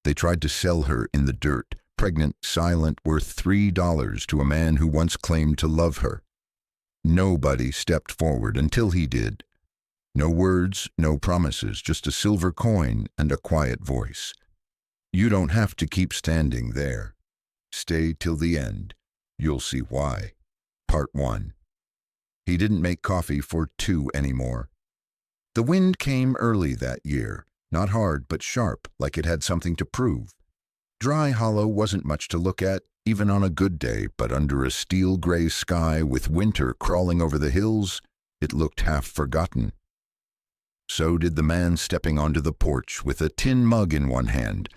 They tried to sell her in the dirt, pregnant, silent, worth $3 to a man who once claimed to love her. Nobody stepped forward until he did. No words, no promises, just a silver coin and a quiet voice. You don't have to keep standing there. Stay till the end. You'll see why. Part 1. He didn't make coffee for 2 anymore. The wind came early that year, not hard but sharp, like it had something to prove. Dry Hollow wasn't much to look at, even on a good day, but under a steel-gray sky with winter crawling over the hills, it looked half forgotten. So did the man stepping onto the porch with a tin mug in one hand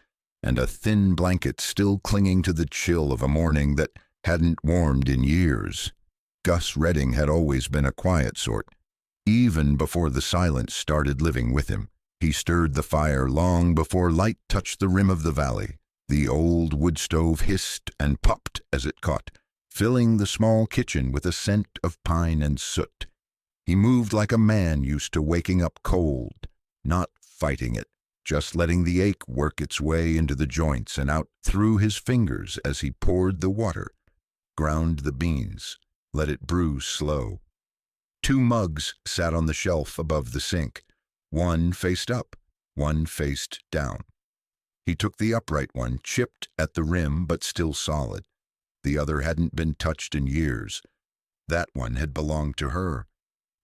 and a thin blanket still clinging to the chill of a morning that hadn't warmed in years. Gus Redding had always been a quiet sort. Even before the silence started living with him, he stirred the fire long before light touched the rim of the valley. The old wood stove hissed and popped as it caught, filling the small kitchen with a scent of pine and soot. He moved like a man used to waking up cold, not fighting it, just letting the ache work its way into the joints and out through his fingers as he poured the water, ground the beans, let it brew slow. 2 mugs sat on the shelf above the sink. One faced up, one faced down. He took the upright one, chipped at the rim but still solid. The other hadn't been touched in years. That one had belonged to her.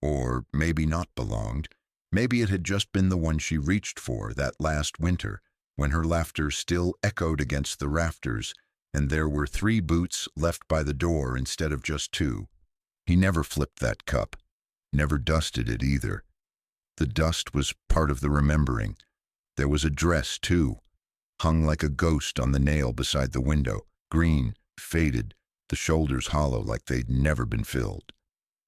Or maybe not belonged. Maybe it had just been the one she reached for that last winter, when her laughter still echoed against the rafters, and there were 3 boots left by the door instead of just 2. He never flipped that cup, never dusted it either. The dust was part of the remembering. There was a dress, too, hung like a ghost on the nail beside the window, green, faded, the shoulders hollow like they'd never been filled.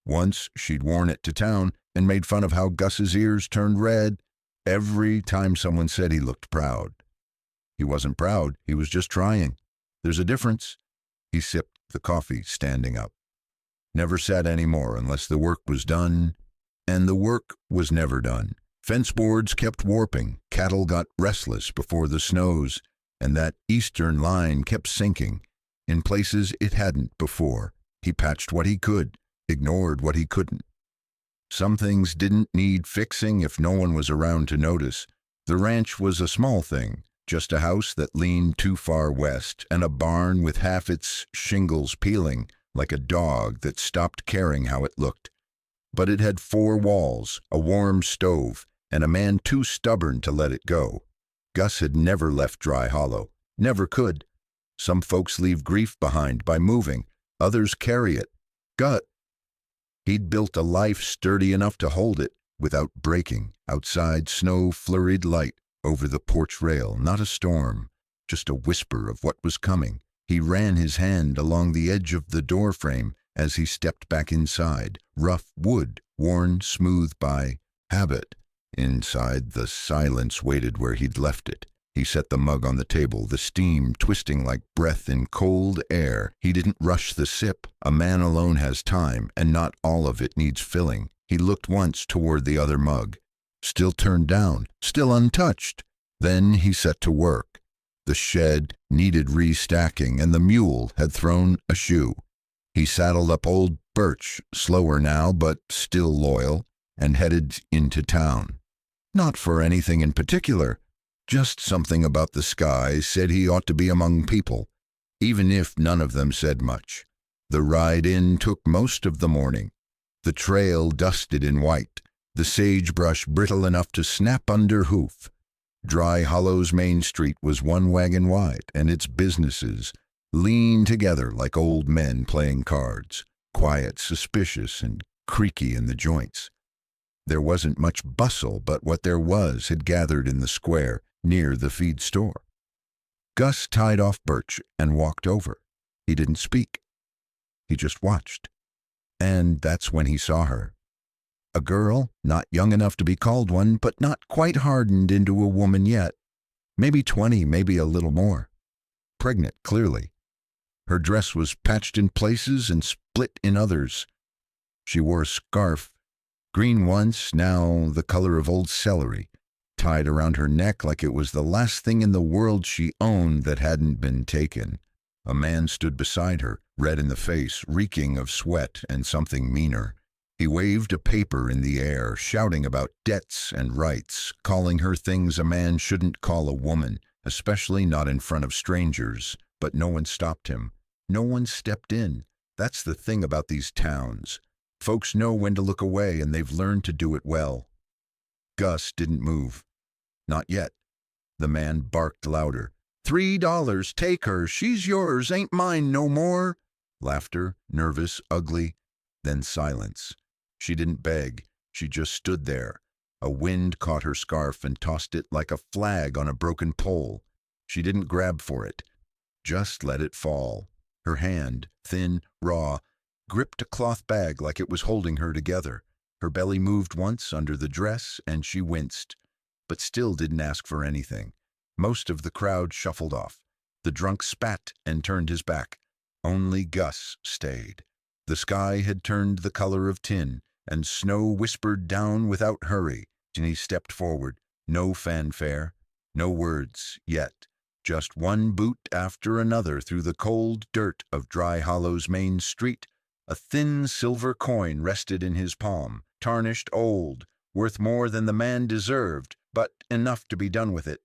Once she'd worn it to town and made fun of how Gus's ears turned red every time someone said he looked proud. He wasn't proud, he was just trying. There's a difference. He sipped the coffee standing up. Never sat anymore unless the work was done, and the work was never done. Fence boards kept warping, cattle got restless before the snows, and that eastern line kept sinking, in places it hadn't before. He patched what he could, ignored what he couldn't. Some things didn't need fixing if no one was around to notice. The ranch was a small thing, just a house that leaned too far west, and a barn with half its shingles peeling, like a dog that stopped caring how it looked. But it had 4 walls, a warm stove, and a man too stubborn to let it go. Gus had never left Dry Hollow, never could. Some folks leave grief behind by moving, others carry it. He'd built a life sturdy enough to hold it without breaking. Outside, snow flurried light over the porch rail, not a storm, just a whisper of what was coming. He ran his hand along the edge of the door frame as he stepped back inside. Rough wood, worn smooth by habit. Inside, the silence waited where he'd left it. He set the mug on the table, the steam twisting like breath in cold air. He didn't rush the sip. A man alone has time, and not all of it needs filling. He looked once toward the other mug. Still turned down, still untouched. Then he set to work. The shed needed restacking, and the mule had thrown a shoe. He saddled up old Birch, slower now, but still loyal, and headed into town. Not for anything in particular. Just something about the sky said he ought to be among people, even if none of them said much. The ride in took most of the morning. The trail dusted in white, the sagebrush brittle enough to snap under hoof. Dry Hollow's main street was 1 wagon wide, and its businesses leaned together like old men playing cards, quiet, suspicious, and creaky in the joints. There wasn't much bustle, but what there was had gathered in the square near the feed store. Gus tied off Birch and walked over. He didn't speak. He just watched. And that's when he saw her. A girl, not young enough to be called one, but not quite hardened into a woman yet. Maybe 20, maybe a little more. Pregnant, clearly. Her dress was patched in places and split in others. She wore a scarf, green once, now the color of old celery, tied around her neck like it was the last thing in the world she owned that hadn't been taken. A man stood beside her, red in the face, reeking of sweat and something meaner. He waved a paper in the air, shouting about debts and rights, calling her things a man shouldn't call a woman, especially not in front of strangers. But no one stopped him. No one stepped in. That's the thing about these towns. Folks know when to look away, and they've learned to do it well. Gus didn't move. Not yet. The man barked louder. $3, take her, she's yours, ain't mine no more. Laughter, nervous, ugly, then silence. She didn't beg, she just stood there. A wind caught her scarf and tossed it like a flag on a broken pole. She didn't grab for it, just let it fall. Her hand, thin, raw, gripped a cloth bag like it was holding her together. Her belly moved once under the dress, and she winced, but still didn't ask for anything. Most of the crowd shuffled off. The drunk spat and turned his back. Only Gus stayed. The sky had turned the color of tin, and snow whispered down without hurry, and he stepped forward. No fanfare, no words yet. Just one boot after another through the cold dirt of Dry Hollow's main street. A thin silver coin rested in his palm, tarnished, old, worth more than the man deserved, but enough to be done with it.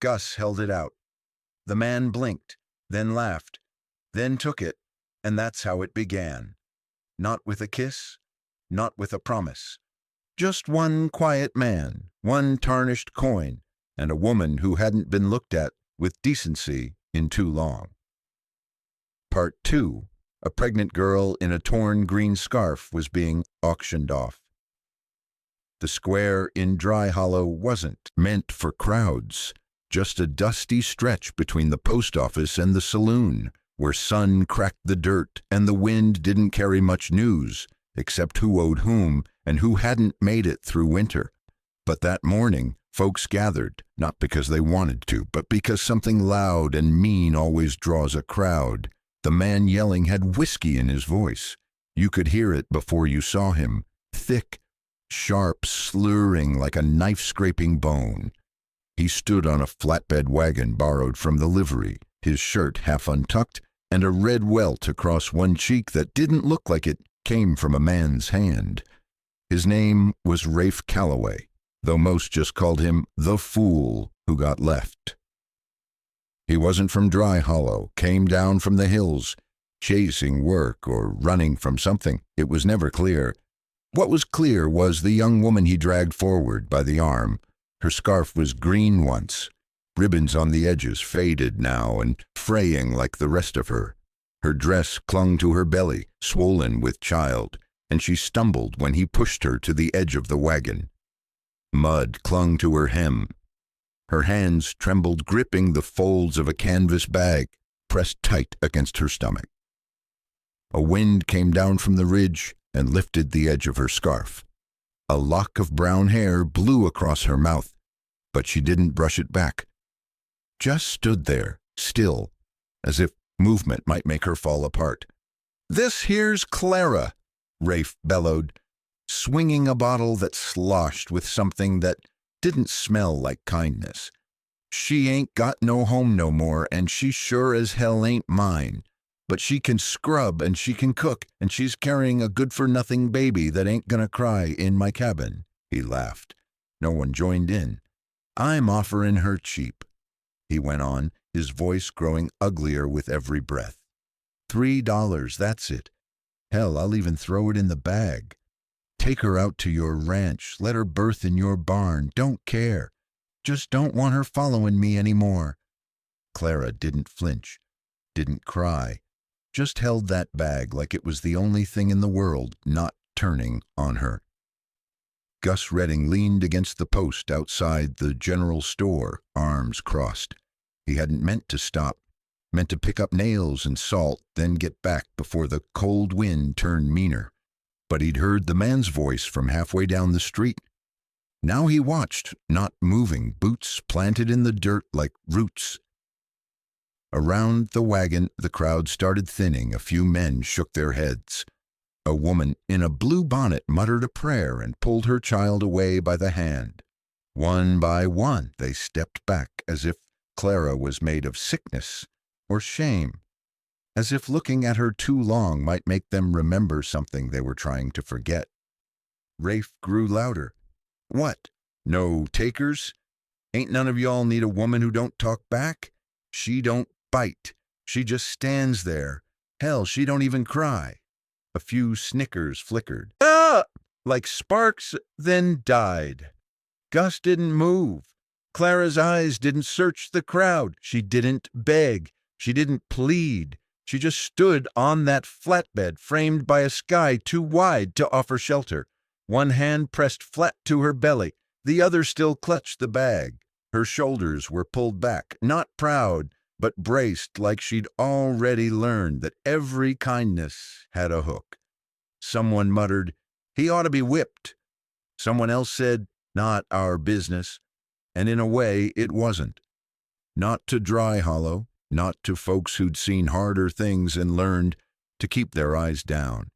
Gus held it out. The man blinked, then laughed, then took it, and that's how it began. Not with a kiss, not with a promise. Just one quiet man, one tarnished coin, and a woman who hadn't been looked at with decency in too long. Part 2. A pregnant girl in a torn green scarf was being auctioned off. The square in Dry Hollow wasn't meant for crowds, just a dusty stretch between the post office and the saloon, where sun cracked the dirt and the wind didn't carry much news, except who owed whom and who hadn't made it through winter. But that morning, folks gathered, not because they wanted to, but because something loud and mean always draws a crowd. The man yelling had whiskey in his voice. You could hear it before you saw him, thick, sharp, slurring like a knife-scraping bone. He stood on a flatbed wagon borrowed from the livery, his shirt half untucked, and a red welt across one cheek that didn't look like it came from a man's hand. His name was Rafe Calloway, though most just called him the fool who got left. He wasn't from Dry Hollow, came down from the hills, chasing work or running from something. It was never clear. What was clear was the young woman he dragged forward by the arm. Her scarf was green once, ribbons on the edges faded now and fraying like the rest of her. Her dress clung to her belly, swollen with child, and she stumbled when he pushed her to the edge of the wagon. Mud clung to her hem. Her hands trembled, gripping the folds of a canvas bag pressed tight against her stomach. A wind came down from the ridge and lifted the edge of her scarf. A lock of brown hair blew across her mouth, but she didn't brush it back. Just stood there, still, as if movement might make her fall apart. "This here's Clara," Rafe bellowed, swinging a bottle that sloshed with something that didn't smell like kindness. "She ain't got no home no more, and she sure as hell ain't mine. But she can scrub and she can cook, and she's carrying a good-for-nothing baby that ain't gonna cry in my cabin." He laughed. No one joined in. "I'm offering her cheap," he went on, his voice growing uglier with every breath. $3, that's it. Hell, I'll even throw it in the bag. Take her out to your ranch, let her birth in your barn, don't care. Just don't want her following me anymore." Clara didn't flinch, didn't cry, just held that bag like it was the only thing in the world not turning on her. Gus Redding leaned against the post outside the general store, arms crossed. He hadn't meant to stop, meant to pick up nails and salt, then get back before the cold wind turned meaner. But he'd heard the man's voice from halfway down the street. Now he watched, not moving, boots planted in the dirt like roots. Around the wagon, the crowd started thinning. A few men shook their heads. A woman in a blue bonnet muttered a prayer and pulled her child away by the hand. One by one, they stepped back as if Clara was made of sickness or shame, as if looking at her too long might make them remember something they were trying to forget. Rafe grew louder. "What? No takers? Ain't none of y'all need a woman who don't talk back? She don't bite. She just stands there. Hell, she don't even cry." A few snickers flickered. "Ah!" like sparks, then died. Gus didn't move. Clara's eyes didn't search the crowd. She didn't beg. She didn't plead. She just stood on that flatbed framed by a sky too wide to offer shelter. One hand pressed flat to her belly. The other still clutched the bag. Her shoulders were pulled back, not proud, but braced like she'd already learned that every kindness had a hook. Someone muttered, "He ought to be whipped." Someone else said, "Not our business." And in a way, it wasn't. Not to Dry Hollow, not to folks who'd seen harder things and learned to keep their eyes down.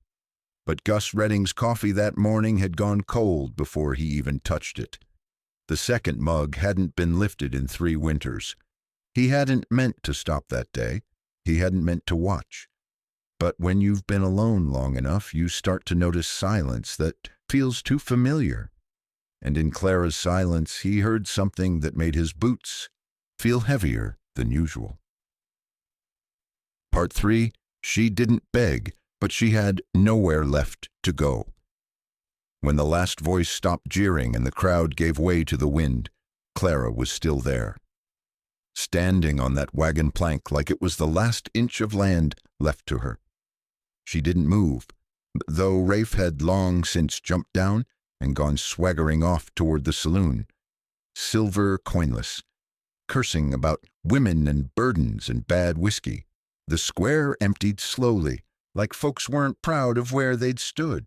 But Gus Redding's coffee that morning had gone cold before he even touched it. The second mug hadn't been lifted in 3 winters. He hadn't meant to stop that day. He hadn't meant to watch. But when you've been alone long enough, you start to notice silence that feels too familiar. And in Clara's silence, he heard something that made his boots feel heavier than usual. Part 3, she didn't beg, but she had nowhere left to go. When the last voice stopped jeering and the crowd gave way to the wind, Clara was still there, standing on that wagon plank like it was the last inch of land left to her. She didn't move, though Rafe had long since jumped down and gone swaggering off toward the saloon, silver coinless, cursing about women and burdens and bad whiskey. The square emptied slowly, like folks weren't proud of where they'd stood.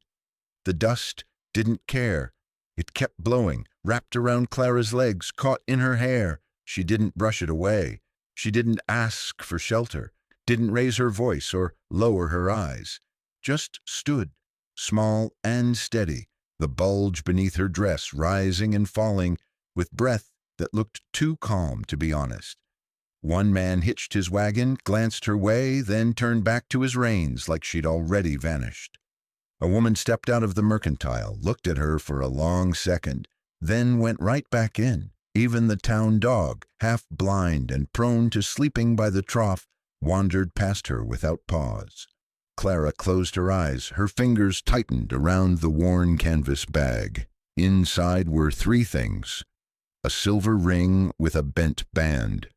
The dust didn't care. It kept blowing, wrapped around Clara's legs, caught in her hair. She didn't brush it away. She didn't ask for shelter, didn't raise her voice or lower her eyes. Just stood, small and steady, the bulge beneath her dress rising and falling with breath that looked too calm to be honest. One man hitched his wagon, glanced her way, then turned back to his reins like she'd already vanished. A woman stepped out of the mercantile, looked at her for a long second, then went right back in. Even the town dog, half blind and prone to sleeping by the trough, wandered past her without pause. Clara closed her eyes, her fingers tightened around the worn canvas bag. Inside were 3 things: a silver ring with a bent band,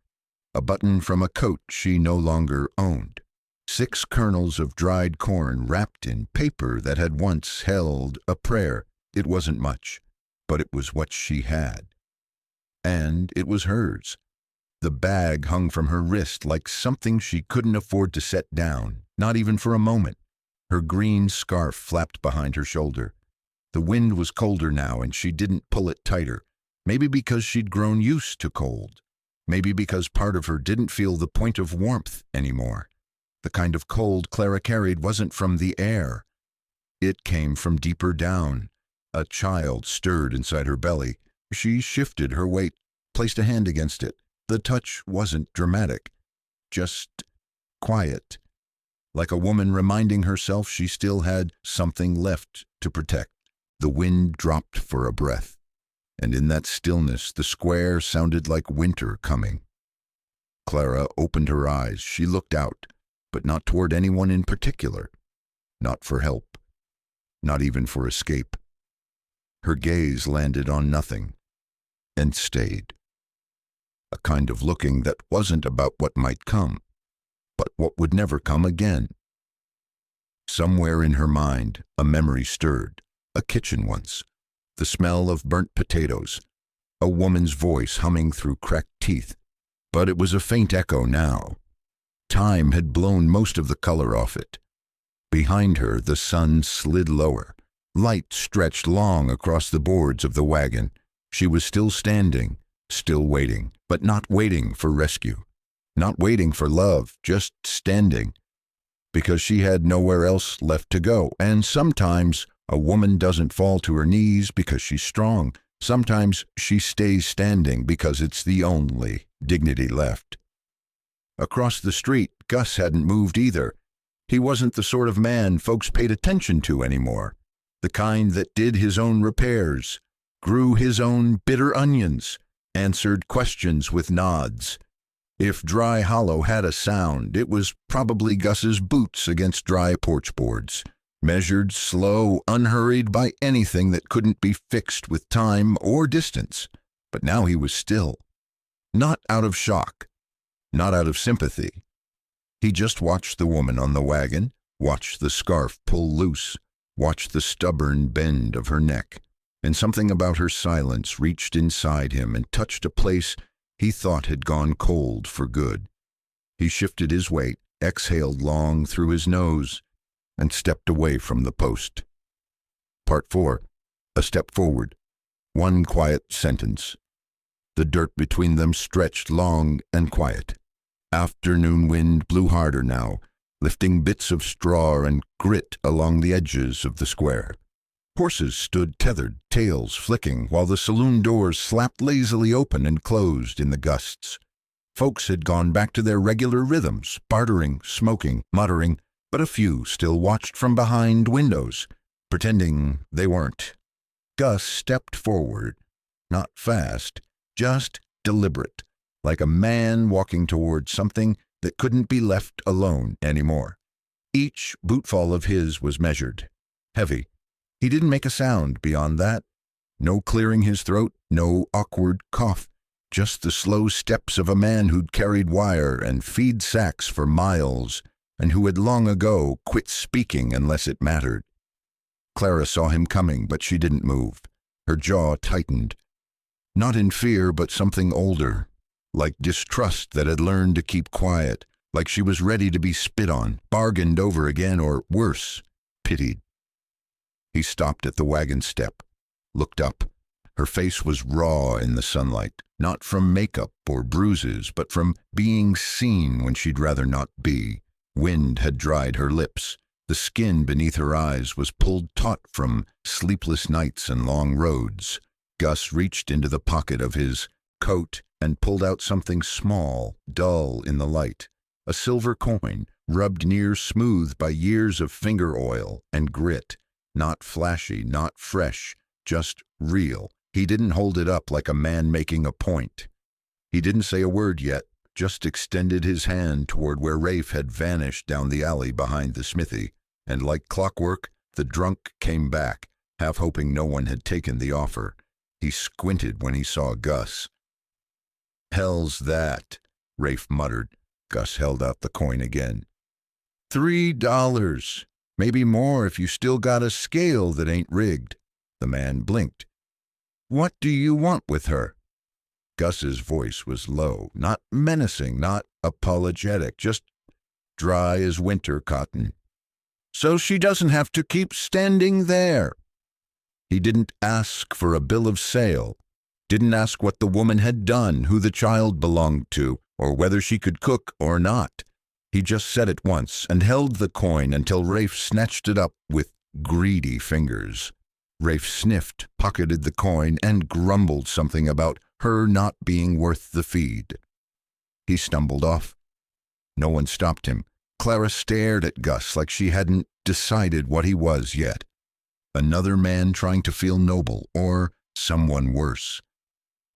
a button from a coat she no longer owned, 6 kernels of dried corn wrapped in paper that had once held a prayer. It wasn't much, but it was what she had. And it was hers. The bag hung from her wrist like something she couldn't afford to set down, not even for a moment. Her green scarf flapped behind her shoulder. The wind was colder now, and she didn't pull it tighter, maybe because she'd grown used to cold. Maybe because part of her didn't feel the point of warmth anymore. The kind of cold Clara carried wasn't from the air. It came from deeper down. A child stirred inside her belly. She shifted her weight, placed a hand against it. The touch wasn't dramatic, just quiet, like a woman reminding herself she still had something left to protect. The wind dropped for a breath, and in that stillness the square sounded like winter coming. Clara opened her eyes. She looked out, but not toward anyone in particular. Not for help. Not even for escape. Her gaze landed on nothing, and stayed. A kind of looking that wasn't about what might come, but what would never come again. Somewhere in her mind, a memory stirred. A kitchen once. The smell of burnt potatoes. A woman's voice humming through cracked teeth. But it was a faint echo now. Time had blown most of the color off it. Behind her, the sun slid lower. Light stretched long across the boards of the wagon. She was still standing, still waiting, but not waiting for rescue. Not waiting for love, just standing. Because she had nowhere else left to go. And sometimes a woman doesn't fall to her knees because she's strong. Sometimes she stays standing because it's the only dignity left. Across the street, Gus hadn't moved either. He wasn't the sort of man folks paid attention to anymore. The kind that did his own repairs, grew his own bitter onions, answered questions with nods. If Dry Hollow had a sound, it was probably Gus's boots against dry porch boards, measured, slow, unhurried by anything that couldn't be fixed with time or distance. But now he was still. Not out of shock, not out of sympathy. He just watched the woman on the wagon, watched the scarf pull loose, watched the stubborn bend of her neck, and something about her silence reached inside him and touched a place he thought had gone cold for good. He shifted his weight, exhaled long through his nose, and stepped away from the post. Part 4. A step forward. One quiet sentence. The dirt between them stretched long and quiet. Afternoon wind blew harder now, lifting bits of straw and grit along the edges of the square. Horses stood tethered, tails flicking, while the saloon doors slapped lazily open and closed in the gusts. Folks had gone back to their regular rhythms, bartering, smoking, muttering, but a few still watched from behind windows, pretending they weren't. Gus stepped forward, not fast, just deliberate, like a man walking toward something that couldn't be left alone anymore. Each bootfall of his was measured, heavy. He didn't make a sound beyond that. No clearing his throat, no awkward cough, just the slow steps of a man who'd carried wire and feed sacks for miles, and who had long ago quit speaking unless it mattered. Clara saw him coming, but she didn't move. Her jaw tightened. Not in fear, but something older, like distrust that had learned to keep quiet, like she was ready to be spit on, bargained over again, or worse, pitied. He stopped at the wagon step, looked up. Her face was raw in the sunlight, not from makeup or bruises, but from being seen when she'd rather not be. Wind had dried her lips. The skin beneath her eyes was pulled taut from sleepless nights and long roads. Gus reached into the pocket of his coat and pulled out something small, dull in the light. A silver coin, rubbed near smooth by years of finger oil and grit. Not flashy, not fresh, just real. He didn't hold it up like a man making a point. He didn't say a word yet, just extended his hand toward where Rafe had vanished down the alley behind the smithy, and like clockwork, the drunk came back, half hoping no one had taken the offer. He squinted when he saw Gus. "Hell's that?" Rafe muttered. Gus held out the coin again. $3. Maybe more if you still got a scale that ain't rigged. The man blinked. "What do you want with her?" Gus's voice was low, not menacing, not apologetic, just dry as winter cotton. "So she doesn't have to keep standing there." He didn't ask for a bill of sale, didn't ask what the woman had done, who the child belonged to, or whether she could cook or not. He just said it once and held the coin until Rafe snatched it up with greedy fingers. Rafe sniffed, pocketed the coin, and grumbled something about her not being worth the feed. He stumbled off. No one stopped him. Clara stared at Gus like she hadn't decided what he was yet. Another man trying to feel noble, or someone worse.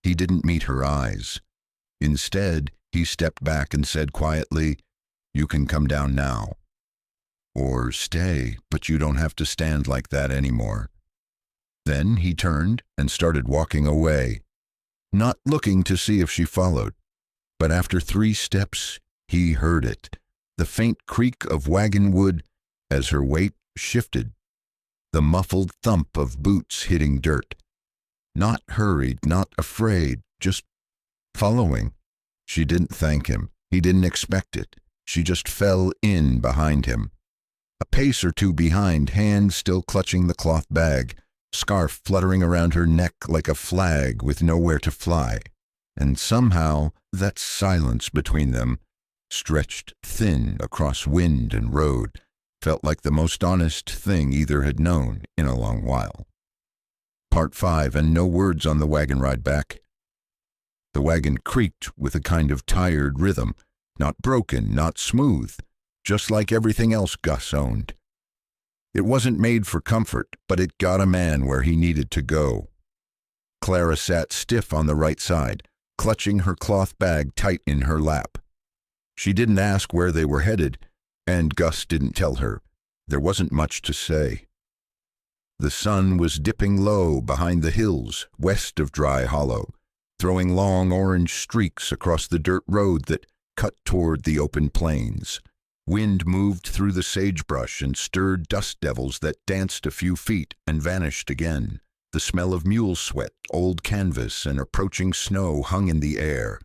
He didn't meet her eyes. Instead, he stepped back and said quietly, "You can come down now. Or stay, but you don't have to stand like that anymore." Then he turned and started walking away, not looking to see if she followed. But after 3 steps, he heard it, the faint creak of wagon wood as her weight shifted, the muffled thump of boots hitting dirt. Not hurried, not afraid, just following. She didn't thank him. He didn't expect it. She just fell in behind him. A pace or two behind, hand still clutching the cloth bag, scarf fluttering around her neck like a flag with nowhere to fly. And somehow that silence between them, stretched thin across wind and road, felt like the most honest thing either had known in a long while. Part 5, and no words on the wagon ride back. The wagon creaked with a kind of tired rhythm, not broken, not smooth, just like everything else Gus owned. It wasn't made for comfort, but it got a man where he needed to go. Clara sat stiff on the right side, clutching her cloth bag tight in her lap. She didn't ask where they were headed, and Gus didn't tell her. There wasn't much to say. The sun was dipping low behind the hills west of Dry Hollow, throwing long orange streaks across the dirt road that cut toward the open plains. Wind moved through the sagebrush and stirred dust devils that danced a few feet and vanished again. The smell of mule sweat, old canvas, and approaching snow hung in the air.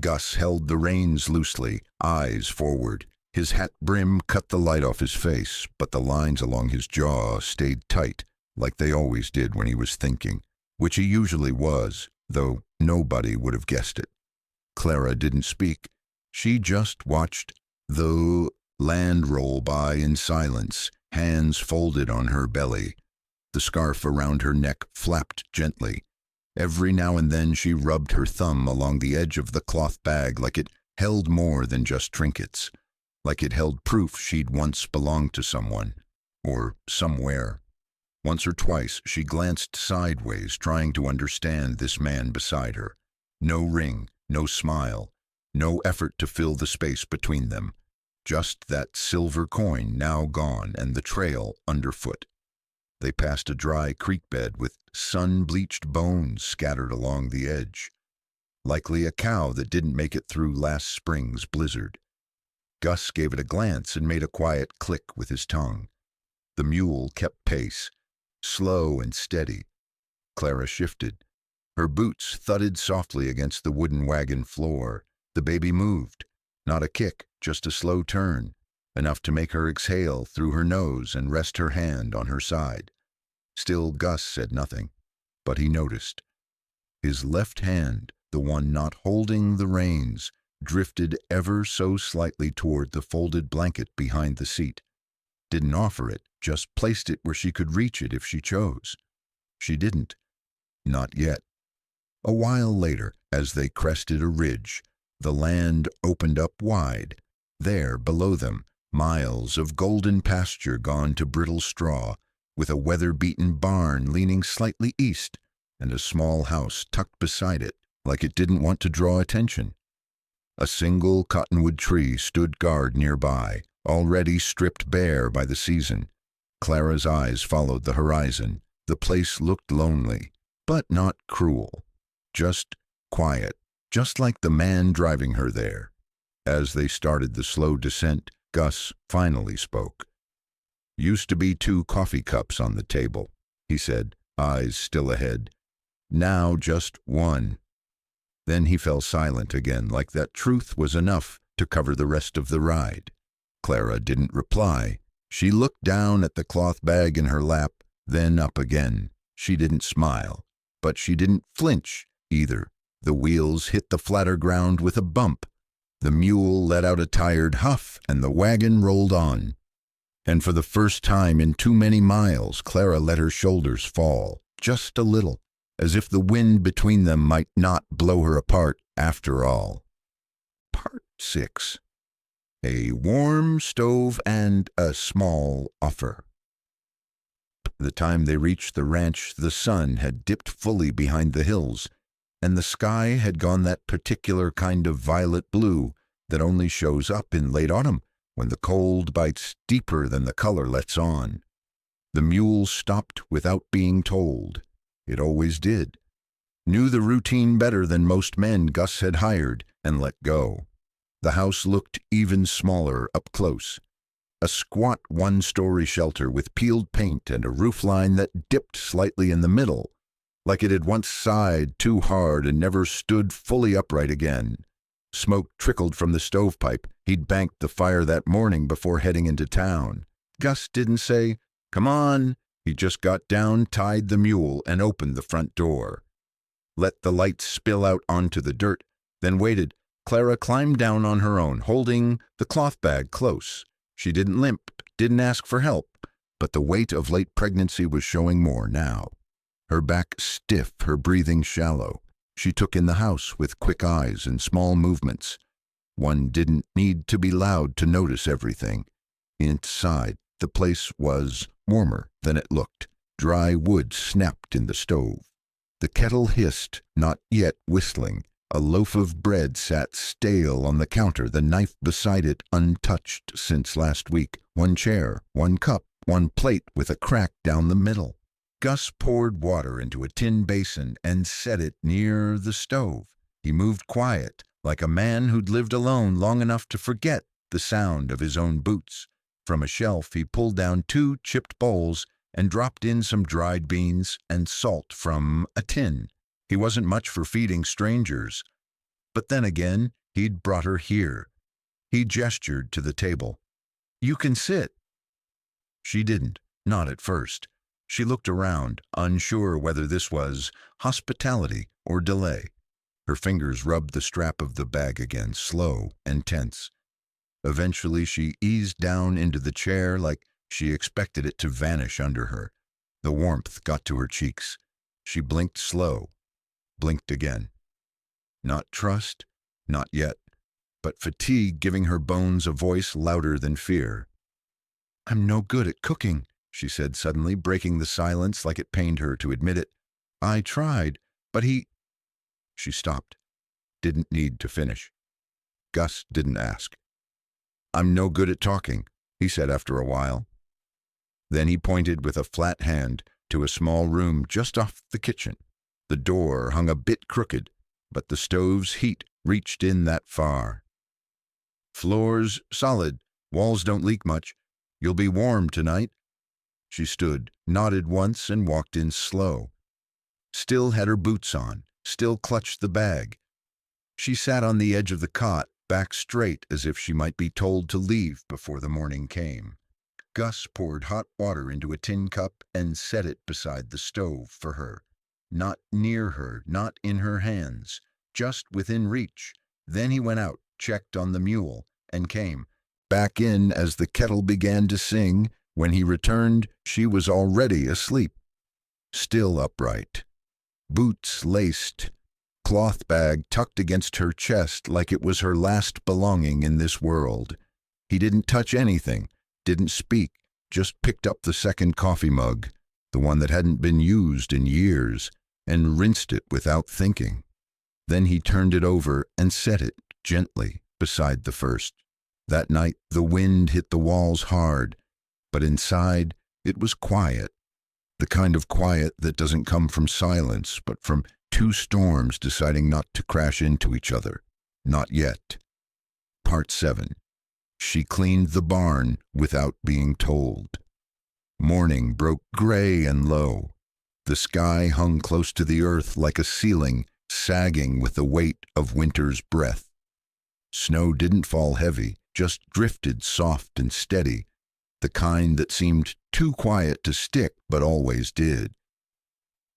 Gus held the reins loosely, eyes forward. His hat brim cut the light off his face, but the lines along his jaw stayed tight, like they always did when he was thinking, which he usually was, though nobody would have guessed it. Clara didn't speak. She just watched the land roll by in silence, hands folded on her belly. The scarf around her neck flapped gently. Every now and then she rubbed her thumb along the edge of the cloth bag like it held more than just trinkets, like it held proof she'd once belonged to someone, or somewhere. Once or twice she glanced sideways, trying to understand this man beside her. No ring, no smile, no effort to fill the space between them. Just that silver coin now gone and the trail underfoot. They passed a dry creek bed with sun-bleached bones scattered along the edge. Likely a cow that didn't make it through last spring's blizzard. Gus gave it a glance and made a quiet click with his tongue. The mule kept pace, slow and steady. Clara shifted. Her boots thudded softly against the wooden wagon floor. The baby moved. Not a kick, just a slow turn, enough to make her exhale through her nose and rest her hand on her side. Still Gus said nothing, but he noticed. His left hand, the one not holding the reins, drifted ever so slightly toward the folded blanket behind the seat. Didn't offer it, just placed it where she could reach it if she chose. She didn't. Not yet. A while later, as they crested a ridge, the land opened up wide. There, below them, miles of golden pasture gone to brittle straw, with a weather-beaten barn leaning slightly east, and a small house tucked beside it, like it didn't want to draw attention. A single cottonwood tree stood guard nearby, already stripped bare by the season. Clara's eyes followed the horizon. The place looked lonely, but not cruel. Just quiet, just like the man driving her there. As they started the slow descent, Gus finally spoke. "Used to be 2 coffee cups on the table," he said, eyes still ahead. "Now just 1. Then he fell silent again, like that truth was enough to cover the rest of the ride. Clara didn't reply. She looked down at the cloth bag in her lap, then up again. She didn't smile, but she didn't flinch either. The wheels hit the flatter ground with a bump. The mule let out a tired huff, and the wagon rolled on. And for the first time in too many miles, Clara let her shoulders fall, just a little, as if the wind between them might not blow her apart after all. Part 6. A warm stove and a small offer. The time they reached the ranch, the sun had dipped fully behind the hills, and the sky had gone that particular kind of violet blue that only shows up in late autumn when the cold bites deeper than the color lets on. The mule stopped without being told. It always did. Knew the routine better than most men Gus had hired and let go. The house looked even smaller up close. A squat 1-story shelter with peeled paint and a roofline that dipped slightly in the middle, like it had once sighed too hard and never stood fully upright again. Smoke trickled from the stovepipe. He'd banked the fire that morning before heading into town. Gus didn't say, "Come on." He just got down, tied the mule, and opened the front door. Let the light spill out onto the dirt, then waited. Clara climbed down on her own, holding the cloth bag close. She didn't limp, didn't ask for help, but the weight of late pregnancy was showing more now. her back stiff, her breathing shallow. She took in the house with quick eyes and small movements. One didn't need to be loud to notice everything. Inside, the place was warmer than it looked. Dry wood snapped in the stove. The kettle hissed, not yet whistling. A loaf of bread sat stale on the counter, the knife beside it untouched since last week. One chair, one cup, one plate with a crack down the middle. Gus poured water into a tin basin and set it near the stove. He moved quiet, like a man who'd lived alone long enough to forget the sound of his own boots. From a shelf he pulled down 2 chipped bowls and dropped in some dried beans and salt from a tin. He wasn't much for feeding strangers. But then again, he'd brought her here. He gestured to the table. "You can sit." She didn't, not at first. She looked around, unsure whether this was hospitality or delay. Her fingers rubbed the strap of the bag again, slow and tense. Eventually she eased down into the chair like she expected it to vanish under her. The warmth got to her cheeks. She blinked slow, blinked again. Not trust, not yet, but fatigue giving her bones a voice louder than fear. "I'm no good at cooking," she said suddenly, breaking the silence like it pained her to admit it. "I tried, but he—" She stopped. Didn't need to finish. Gus didn't ask. "I'm no good at talking," he said after a while. Then he pointed with a flat hand to a small room just off the kitchen. The door hung a bit crooked, but the stove's heat reached in that far. "Floor's solid, walls don't leak much. You'll be warm tonight." She stood, nodded once, and walked in slow. Still had her boots on, still clutched the bag. She sat on the edge of the cot, back straight as if she might be told to leave before the morning came. Gus poured hot water into a tin cup and set it beside the stove for her. Not near her, not in her hands, just within reach. Then he went out, checked on the mule, and came back in as the kettle began to sing. When he returned, she was already asleep, still upright. Boots laced, cloth bag tucked against her chest like it was her last belonging in this world. He didn't touch anything, didn't speak, just picked up the second coffee mug, the one that hadn't been used in years, and rinsed it without thinking. Then he turned it over and set it gently beside the first. That night the wind hit the walls hard, but inside it was quiet, the kind of quiet that doesn't come from silence, but from 2 storms deciding not to crash into each other. Not yet. Part 7. She cleaned the barn without being told. Morning broke gray and low. The sky hung close to the earth like a ceiling, sagging with the weight of winter's breath. Snow didn't fall heavy, just drifted soft and steady, the kind that seemed too quiet to stick but always did.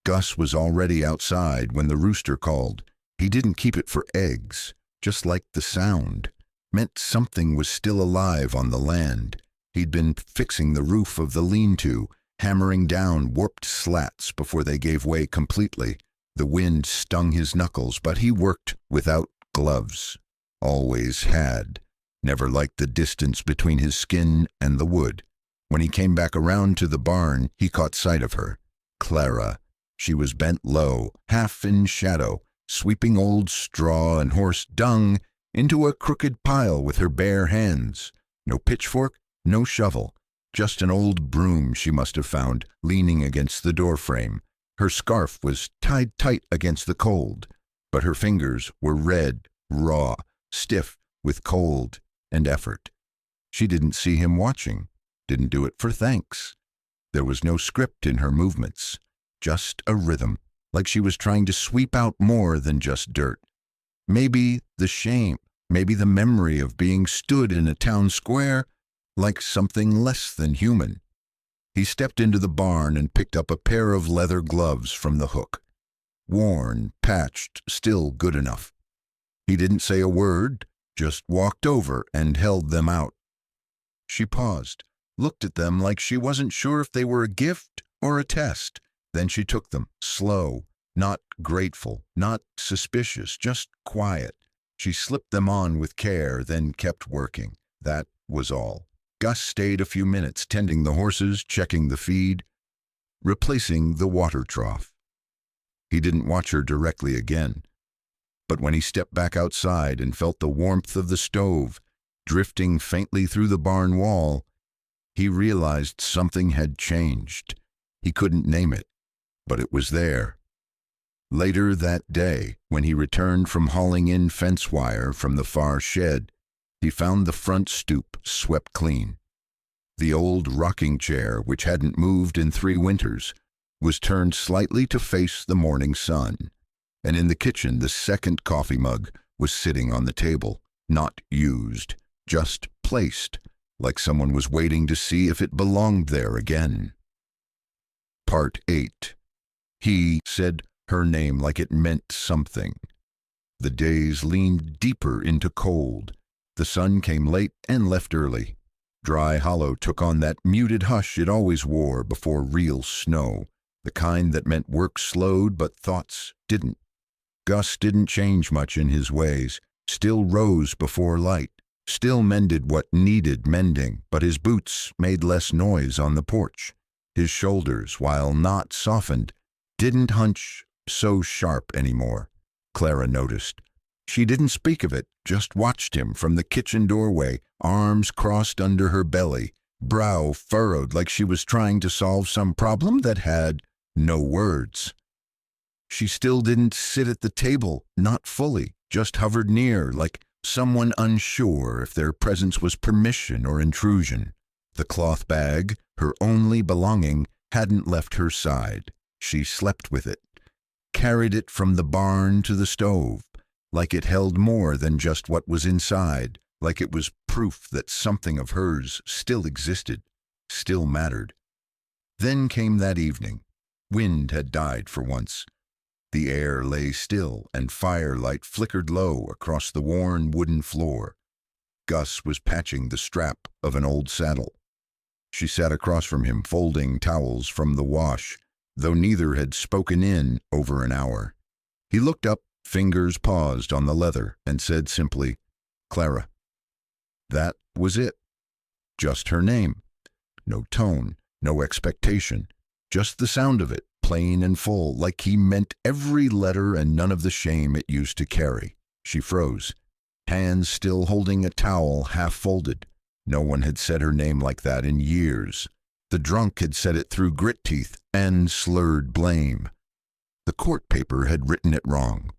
Gus was already outside when the rooster called. He didn't keep it for eggs, just like the sound meant something was still alive on the land. He'd been fixing the roof of the lean-to, hammering down warped slats before they gave way completely. The wind stung his knuckles, but he worked without gloves. Always had. Never liked the distance between his skin and the wood. When he came back around to the barn, he caught sight of her. Clara. She was bent low, half in shadow, sweeping old straw and horse dung into a crooked pile with her bare hands. No pitchfork, no shovel, just an old broom she must have found leaning against the doorframe. Her scarf was tied tight against the cold, but her fingers were red, raw, stiff with cold and effort. She didn't see him watching, didn't do it for thanks. There was no script in her movements, just a rhythm, like she was trying to sweep out more than just dirt. Maybe the shame, maybe the memory of being stood in a town square like something less than human. He stepped into the barn and picked up a pair of leather gloves from the hook. Worn, patched, still good enough. He didn't say a word, just walked over and held them out. She paused, looked at them like she wasn't sure if they were a gift or a test. Then she took them, slow, not grateful, not suspicious, just quiet. She slipped them on with care, then kept working. That was all. Gus stayed a few minutes, tending the horses, checking the feed, replacing the water trough. He didn't watch her directly again, but when he stepped back outside and felt the warmth of the stove drifting faintly through the barn wall, he realized something had changed. He couldn't name it, but it was there. Later that day, when he returned from hauling in fence wire from the far shed, he found the front stoop swept clean. The old rocking chair, which hadn't moved in 3 winters, was turned slightly to face the morning sun, and in the kitchen the second coffee mug was sitting on the table, not used, just placed, like someone was waiting to see if it belonged there again. Part 8. He said her name like it meant something. The days leaned deeper into cold. The sun came late and left early. Dry Hollow took on that muted hush it always wore before real snow, the kind that meant work slowed but thoughts didn't. Gus didn't change much in his ways, still rose before light, still mended what needed mending, but his boots made less noise on the porch. His shoulders, while not softened, didn't hunch so sharp anymore, Clara noticed. She didn't speak of it, just watched him from the kitchen doorway, arms crossed under her belly, brow furrowed like she was trying to solve some problem that had no words. She still didn't sit at the table, not fully, just hovered near, like someone unsure if their presence was permission or intrusion. The cloth bag, her only belonging, hadn't left her side. She slept with it, carried it from the barn to the stove, like it held more than just what was inside, like it was proof that something of hers still existed, still mattered. Then came that evening. Wind had died for once. The air lay still, and firelight flickered low across the worn wooden floor. Gus was patching the strap of an old saddle. She sat across from him, folding towels from the wash, though neither had spoken in over an hour. He looked up, fingers paused on the leather, and said simply, "Clara." That was it. Just her name. No tone, no expectation, just the sound of it, plain and full, like he meant every letter and none of the shame it used to carry. She froze, hands still holding a towel half folded. No one had said her name like that in years. The drunk had said it through grit teeth and slurred blame. The court paper had written it wrong.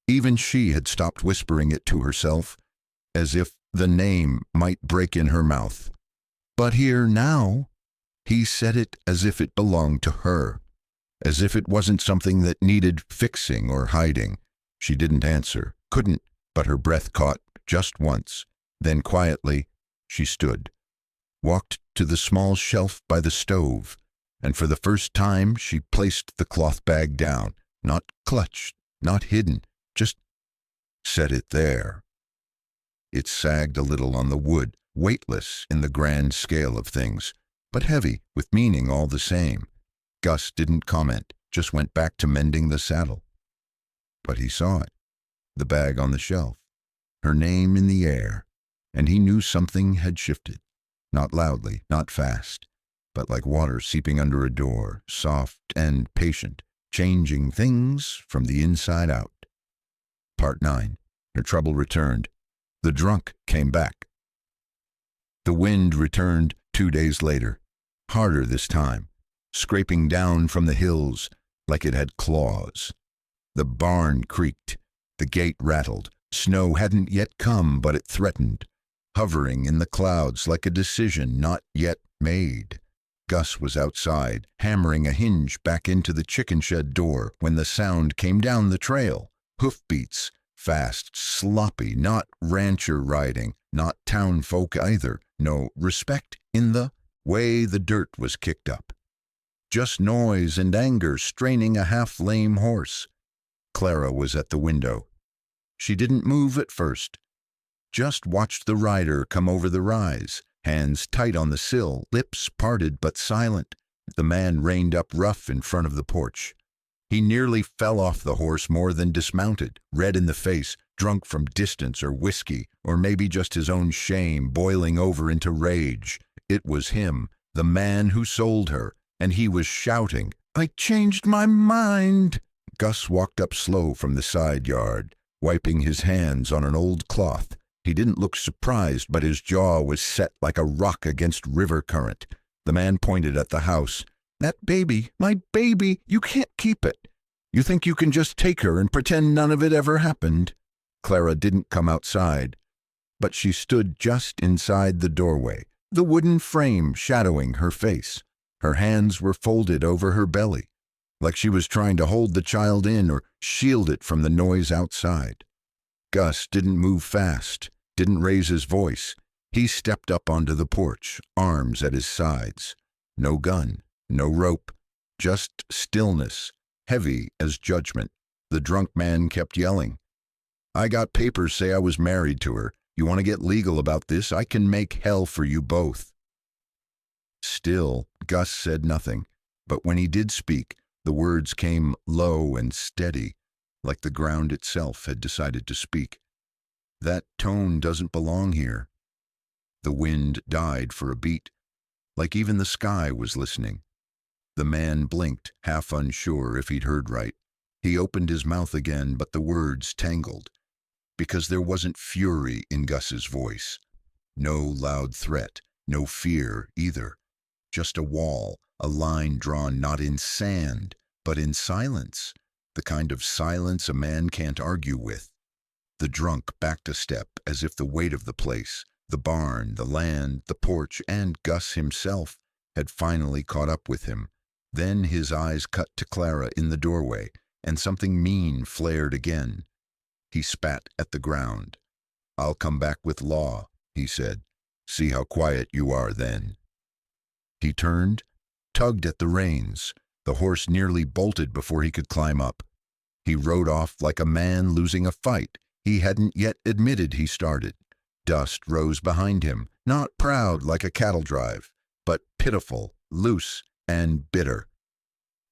Even she had stopped whispering it to herself, as if the name might break in her mouth. But here now, he said it as if it belonged to her, as if it wasn't something that needed fixing or hiding. She didn't answer, couldn't, but her breath caught just once. Then quietly, she stood, walked to the small shelf by the stove, and for the first time she placed the cloth bag down, not clutched, not hidden, just set it there. It sagged a little on the wood, weightless in the grand scale of things, but heavy with meaning all the same. Gus didn't comment, just went back to mending the saddle. But he saw it, the bag on the shelf, her name in the air, and he knew something had shifted. Not loudly, not fast, but like water seeping under a door, soft and patient, changing things from the inside out. Part 9. Her trouble returned. The drunk came back. The wind returned 2 days later, harder this time, scraping down from the hills like it had claws. The barn creaked, the gate rattled. Snow hadn't yet come, but it threatened, hovering in the clouds like a decision not yet made. Gus was outside, hammering a hinge back into the chicken shed door when the sound came down the trail. Hoofbeats, fast, sloppy, not rancher riding, not town folk either. No respect in the way the dirt was kicked up. Just noise and anger straining a half-lame horse. Clara was at the window. She didn't move at first, just watched the rider come over the rise, hands tight on the sill, lips parted but silent, The man reined up rough in front of the porch. He nearly fell off the horse more than dismounted, red in the face, drunk from distance or whiskey, or maybe just his own shame boiling over into rage. It was him, the man who sold her, and he was shouting, "I changed my mind!" Gus walked up slow from the side yard, wiping his hands on an old cloth. He didn't look surprised, but his jaw was set like a rock against river current. The man pointed at the house. "That baby, my baby, you can't keep it. You think you can just take her and pretend none of it ever happened?" Clara didn't come outside, but she stood just inside the doorway, the wooden frame shadowing her face. Her hands were folded over her belly, like she was trying to hold the child in or shield it from the noise outside. Gus didn't move fast, didn't raise his voice. He stepped up onto the porch, arms at his sides. No gun, no rope, just stillness, heavy as judgment. The drunk man kept yelling, "I got papers say I was married to her. You want to get legal about this? I can make hell for you both." Still, Gus said nothing, but when he did speak, the words came low and steady, like the ground itself had decided to speak. "That tone doesn't belong here." The wind died for a beat, like even the sky was listening. The man blinked, half unsure if he'd heard right. He opened his mouth again, but the words tangled, because there wasn't fury in Gus's voice. No loud threat, no fear either. Just a wall, a line drawn not in sand, but in silence, the kind of silence a man can't argue with. The drunk backed a step as if the weight of the place, the barn, the land, the porch, and Gus himself had finally caught up with him. Then his eyes cut to Clara in the doorway, and something mean flared again. He spat at the ground. "I'll come back with law," he said. "See how quiet you are then." He turned, tugged at the reins. The horse nearly bolted before he could climb up. He rode off like a man losing a fight he hadn't yet admitted he started. Dust rose behind him, not proud like a cattle drive, but pitiful, loose, and bitter.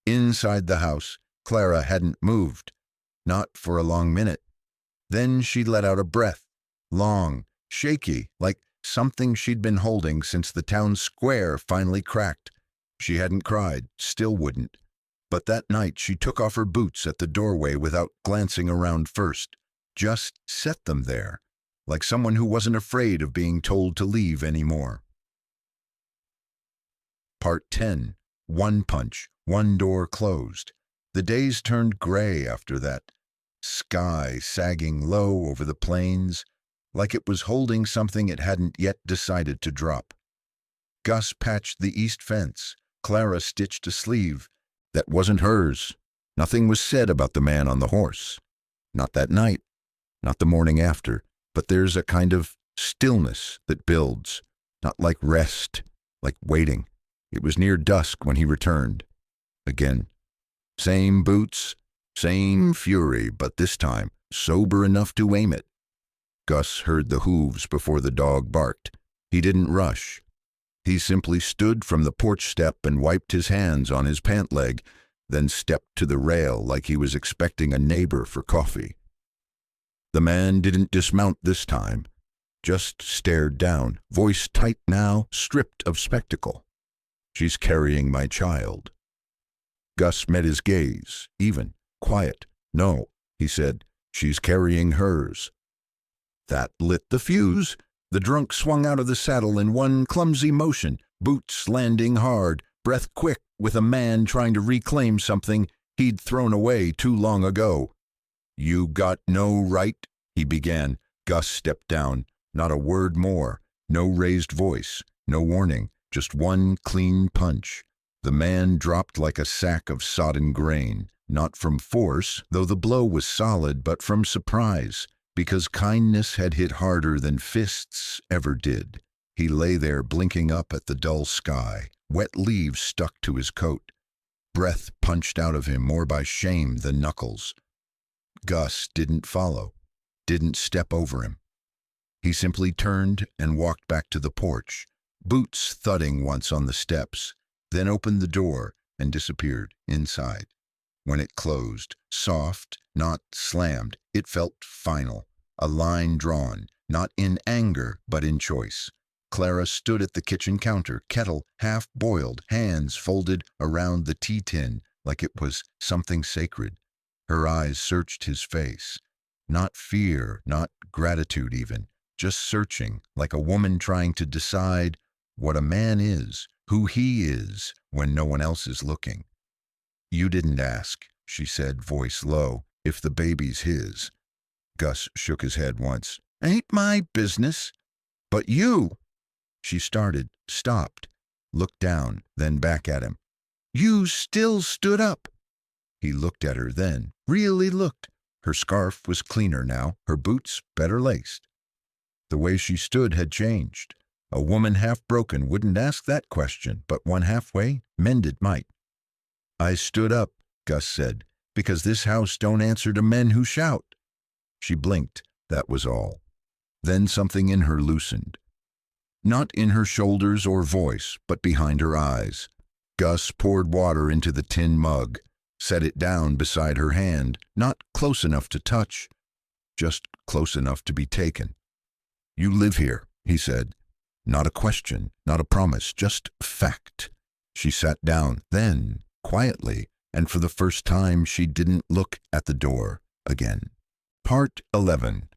Inside the house, Clara hadn't moved, not for a long minute. Then she let out a breath, long, shaky, like something she'd been holding since the town square finally cracked. She hadn't cried, still wouldn't. But that night she took off her boots at the doorway without glancing around first, just set them there, like someone who wasn't afraid of being told to leave anymore. Part 10. One punch, one door closed. The days turned gray after that. Sky sagging low over the plains, like it was holding something it hadn't yet decided to drop. Gus patched the east fence. Clara stitched a sleeve. That wasn't hers. Nothing was said about the man on the horse. Not that night, not the morning after, but there's a kind of stillness that builds, not like rest, like waiting. It was near dusk when he returned. Again. Same boots, same fury, but this time sober enough to aim it. Gus heard the hooves before the dog barked. He didn't rush. He simply stood from the porch step and wiped his hands on his pant leg, then stepped to the rail like he was expecting a neighbor for coffee. The man didn't dismount this time, just stared down, voice tight now, stripped of spectacle. "She's carrying my child." Gus met his gaze, even, quiet. "No," he said, "she's carrying hers." That lit the fuse. The drunk swung out of the saddle in one clumsy motion, boots landing hard, breath quick with a man trying to reclaim something he'd thrown away too long ago. "You got no right," he began. Gus stepped down. Not a word more. No raised voice. No warning. Just one clean punch. The man dropped like a sack of sodden grain. Not from force, though the blow was solid, but from surprise, because kindness had hit harder than fists ever did. He lay there blinking up at the dull sky. Wet leaves stuck to his coat. Breath punched out of him more by shame than knuckles. Gus didn't follow, didn't step over him. He simply turned and walked back to the porch, boots thudding once on the steps. then opened the door and disappeared inside. When it closed, soft, not slammed, it felt final, a line drawn, not in anger, but in choice. Clara stood at the kitchen counter, kettle half-boiled, hands folded around the tea tin like it was something sacred. Her eyes searched his face. Not fear, not gratitude even, just searching, like a woman trying to decide what a man is, who he is, when no one else is looking. "You didn't ask," she said, voice low, "if the baby's his." Gus shook his head once. "Ain't my business." "But you—" She started, stopped, looked down, then back at him. "You still stood up." He looked at her then, really looked. Her scarf was cleaner now, her boots better laced. The way she stood had changed. A woman half broken wouldn't ask that question, but one halfway mended might. "I stood up," Gus said, "because this house don't answer to men who shout." She blinked, that was all. Then something in her loosened. Not in her shoulders or voice, but behind her eyes. Gus poured water into the tin mug, set it down beside her hand, not close enough to touch, just close enough to be taken. "You live here," he said. Not a question, not a promise, just fact. She sat down, then, quietly, and for the first time she didn't look at the door again. Part 11.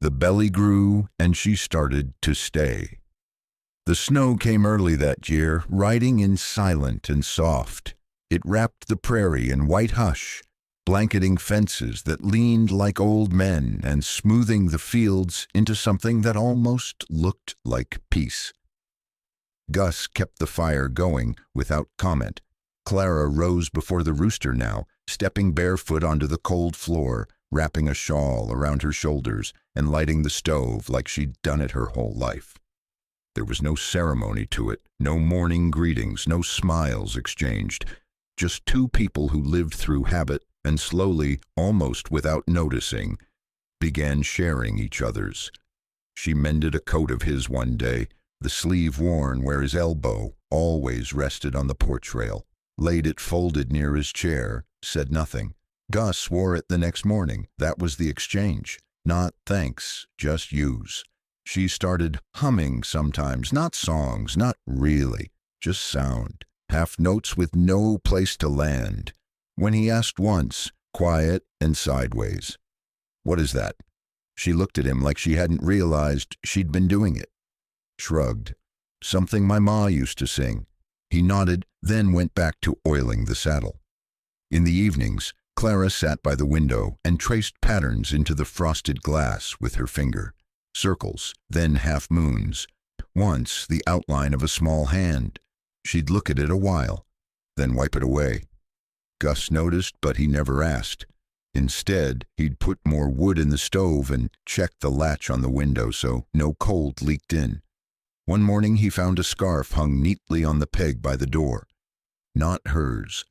The belly grew, and she started to stay. The snow came early that year, riding in silent and soft. It wrapped the prairie in white hush, blanketing fences that leaned like old men and smoothing the fields into something that almost looked like peace. Gus kept the fire going without comment. Clara rose before the rooster now, stepping barefoot onto the cold floor, wrapping a shawl around her shoulders and lighting the stove like she'd done it her whole life. There was no ceremony to it, no morning greetings, no smiles exchanged. Just two people who lived through habit and slowly, almost without noticing, began sharing each other's. She mended a coat of his one day, the sleeve worn where his elbow always rested on the porch rail, laid it folded near his chair, said nothing. Gus wore it the next morning. That was the exchange. Not thanks, just use. She started humming sometimes, not songs, not really, just sound, half notes with no place to land. When he asked once, quiet and sideways, "What is that?" She looked at him like she hadn't realized she'd been doing it. Shrugged. "Something my ma used to sing." He nodded, then went back to oiling the saddle. In the evenings, Clara sat by the window and traced patterns into the frosted glass with her finger. Circles, then half-moons. Once the outline of a small hand. She'd look at it a while, then wipe it away. Gus noticed, but he never asked. Instead, he'd put more wood in the stove and checked the latch on the window so no cold leaked in. One morning he found a scarf hung neatly on the peg by the door. Not hers.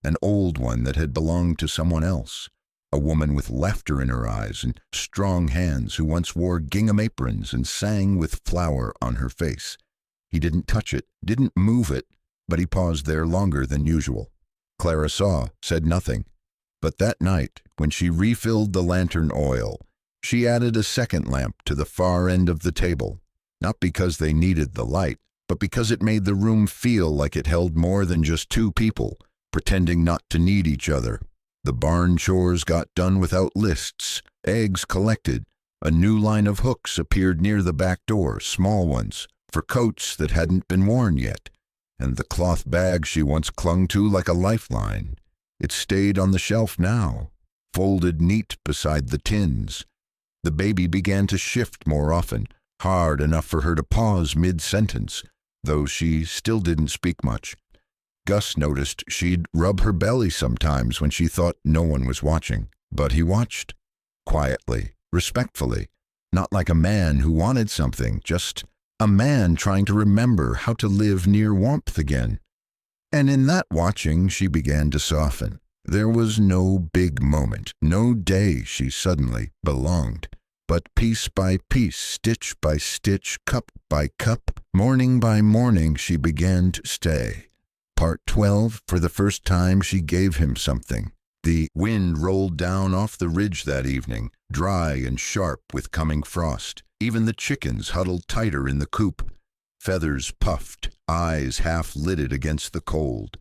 An old one that had belonged to someone else. A woman with laughter in her eyes and strong hands who once wore gingham aprons and sang with flour on her face. He didn't touch it, didn't move it, but he paused there longer than usual. Clara saw, said nothing. But that night, when she refilled the lantern oil, she added a second lamp to the far end of the table, not because they needed the light, but because it made the room feel like it held more than just two people, pretending not to need each other. The barn chores got done without lists, eggs collected. A new line of hooks appeared near the back door, small ones, for coats that hadn't been worn yet. And the cloth bag she once clung to like a lifeline, it stayed on the shelf now, folded neat beside the tins. The baby began to shift more often, hard enough for her to pause mid-sentence, though she still didn't speak much. Gus noticed she'd rub her belly sometimes when she thought no one was watching, but he watched, quietly, respectfully, not like a man who wanted something, just a man trying to remember how to live near warmth again. And in that watching she began to soften. There was no big moment, no day she suddenly belonged, but piece by piece, stitch by stitch, cup by cup, morning by morning she began to stay. Part 12. For the first time she gave him something. The wind rolled down off the ridge that evening, dry and sharp with coming frost. Even the chickens huddled tighter in the coop. Feathers puffed, eyes half-lidded against the cold.